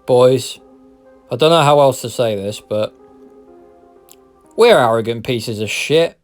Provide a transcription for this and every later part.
Boys, I don't know how else to say this, but we're arrogant pieces of shit.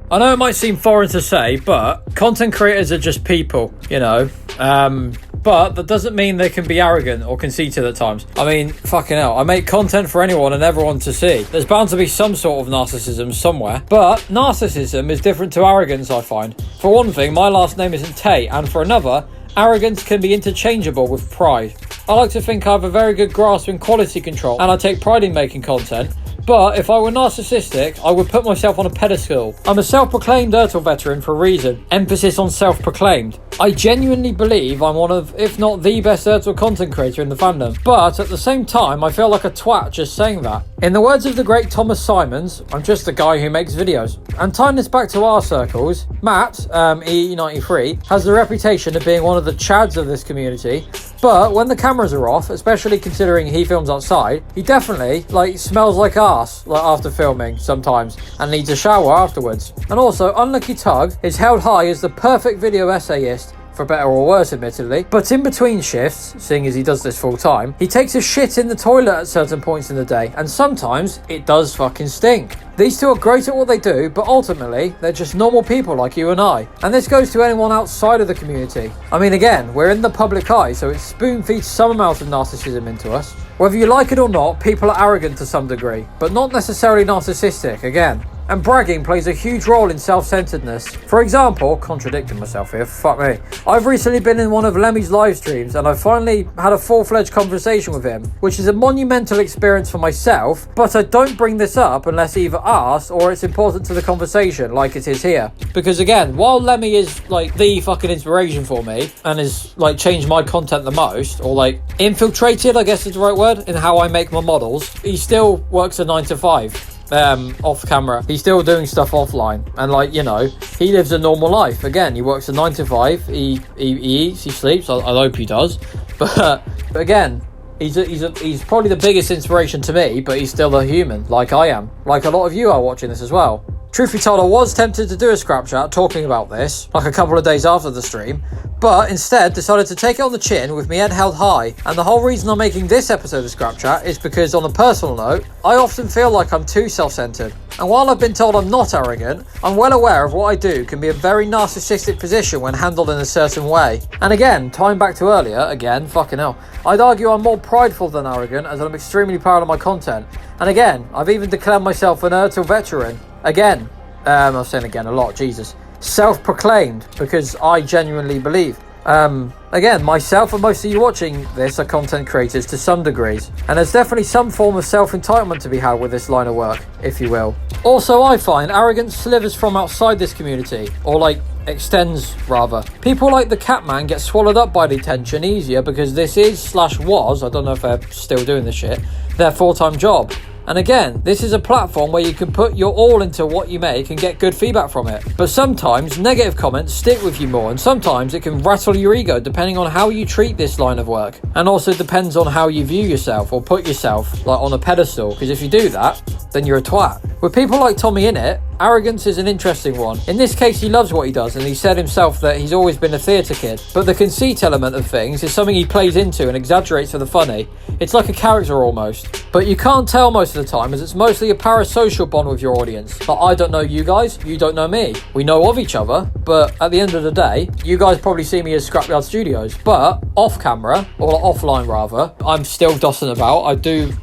I know it might seem foreign to say, but content creators are just people, you know. But that doesn't mean they can be arrogant or conceited at times. I mean, fucking hell, I make content for anyone and everyone to see. There's bound to be some sort of narcissism somewhere, but narcissism is different to arrogance, I find. For one thing, my last name isn't Tate, and for another, arrogance can be interchangeable with pride. I like to think I have a very good grasp in quality control, and I take pride in making content. But if I were narcissistic, I would put myself on a pedestal. I'm a self-proclaimed Ertl veteran for a reason. Emphasis on self-proclaimed. I genuinely believe I'm one of, if not the best Ertl content creator in the fandom. But at the same time, I feel like a twat just saying that. In the words of the great Thomas Simons, I'm just a guy who makes videos. And tying this back to our circles, Matt, E93, has the reputation of being one of the chads of this community. But when the cameras are off, especially considering he films outside, he definitely, smells like arse, after filming sometimes, and needs a shower afterwards. And also, Unlucky Tug is held high as the perfect video essayist, for better or worse admittedly, but in between shifts, seeing as he does this full time, he takes a shit in the toilet at certain points in the day, and sometimes it does fucking stink. These two are great at what they do, but ultimately, they're just normal people like you and I. And this goes to anyone outside of the community. I mean, again, we're in the public eye, so it spoon-feeds some amount of narcissism into us. Whether you like it or not, people are arrogant to some degree, but not necessarily narcissistic, again. And bragging plays a huge role in self-centeredness. For example, contradicting myself here, fuck me. I've recently been in one of Lemmy's live streams and I've finally had a full-fledged conversation with him, which is a monumental experience for myself, but I don't bring this up unless either asked or it's important to the conversation like it is here. Because again, while Lemmy is the fucking inspiration for me and has changed my content the most, or infiltrated, I guess is the right word, in how I make my models, he still works a 9 to 5. Off camera. He's still doing stuff offline, and he lives a normal life. Again, he works a 9 to 5. He eats, he sleeps. I hope he does. But again, he's probably the biggest inspiration to me. But he's still a human, like I am. Like a lot of you are watching this as well. Truth be told, I was tempted to do a scrap chat talking about this, a couple of days after the stream, but instead decided to take it on the chin with my head held high. And the whole reason I'm making this episode of Scrap Chat is because, on a personal note, I often feel like I'm too self-centered. And while I've been told I'm not arrogant, I'm well aware of what I do can be a very narcissistic position when handled in a certain way. And again, tying back to earlier, fucking hell, I'd argue I'm more prideful than arrogant, as I'm extremely proud of my content. And again, I've even declared myself an Ertl veteran. Again, I'm saying again a lot, Jesus. Self-proclaimed, because I genuinely believe. Again, myself and most of you watching this are content creators to some degrees, and there's definitely some form of self-entitlement to be had with this line of work, if you will. Also, I find arrogance slithers from outside this community, or extends rather. People like the Catman get swallowed up by the attention easier because this is/was, I don't know if they're still doing this shit, their full-time job. And again, this is a platform where you can put your all into what you make and get good feedback from it. But sometimes negative comments stick with you more, and sometimes it can rattle your ego depending on how you treat this line of work. And also depends on how you view yourself or put yourself on a pedestal, because if you do that, then you're a twat. With people like Tommy in it, arrogance is an interesting one. In this case, he loves what he does, and he said himself that he's always been a theatre kid. But the conceit element of things is something he plays into and exaggerates for the funny. It's like a character almost. But you can't tell most of the time, as it's mostly a parasocial bond with your audience. I don't know you guys, you don't know me. We know of each other, but at the end of the day, you guys probably see me as Scrapyard Studios. But off camera, or offline rather, I'm still dossing about.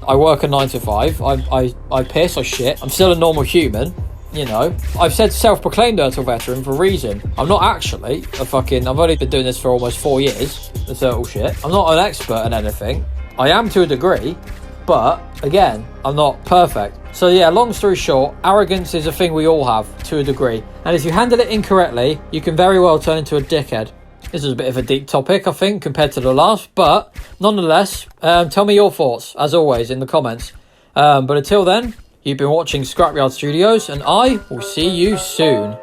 I work a 9 to 5. I piss, I shit. I'm still a normal human. I've said self-proclaimed Ertl veteran for a reason. I'm not actually I've only been doing this for almost 4 years, this Ertl shit. I'm not an expert in anything. I am to a degree, but again, I'm not perfect. So yeah, long story short, arrogance is a thing we all have to a degree. And if you handle it incorrectly, you can very well turn into a dickhead. This is a bit of a deep topic, I think, compared to the last, but nonetheless, tell me your thoughts, as always, in the comments. But until then, you've been watching Scrapyard Studios, and I will see you soon.